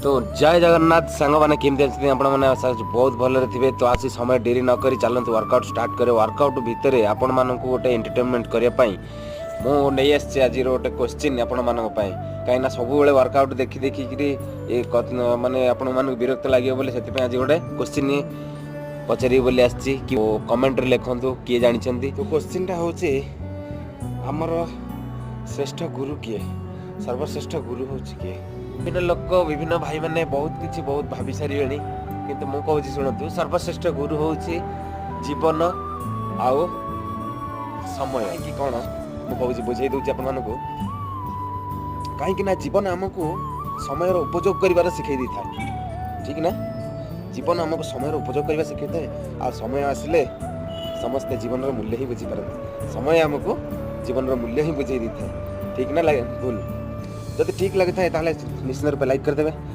तो जय जगन्नाथ सांग मैंने केमती अच्छे आपण मैंने बहुत भलरे थे। तो आसी समय डेरी न करी चलते वर्कआउट स्टार्ट करे। वर्कआउट भितर आपण मानक गोटे एंटरटेनमेंट करने मु नहीं आसी आज गोटे क्वेश्चन आपण मानक कहीं सब वर्कआउट देखी देखिक माने आपण मानक विरक्त लगे बोले से आज गोटे क्वेश्चन पचारि बोली आसी कि कमेंट रे लिखंतु किए जानिछंती। तो क्वेश्चन टा होचे हमर श्रेष्ठ गुरु किए, सर्वश्रेष्ठ गुरु होची किए। विभिन्न लोक विभिन्न भाई मैंने बहुत भावी सारे किंतु मु कहूँ शुणु सर्वश्रेष्ठ गुरु हूँ जीवन आउ समय कि कौन मुझे बुझे दूसरी आप कहीं जीवन आमको समय उपयोग कर शिखई दी था। ठीक ना, जीवन आमको समय उपयोग करने शिखई थाए। आ समय आसिले समस्ते जीवन मूल्य ही बुझीपारती। समय आमको जीवन मूल्य ही बुझे दी था। ठीक ना लगे भूल जब ठीक लगे निश्चित रूप लाइक करदे।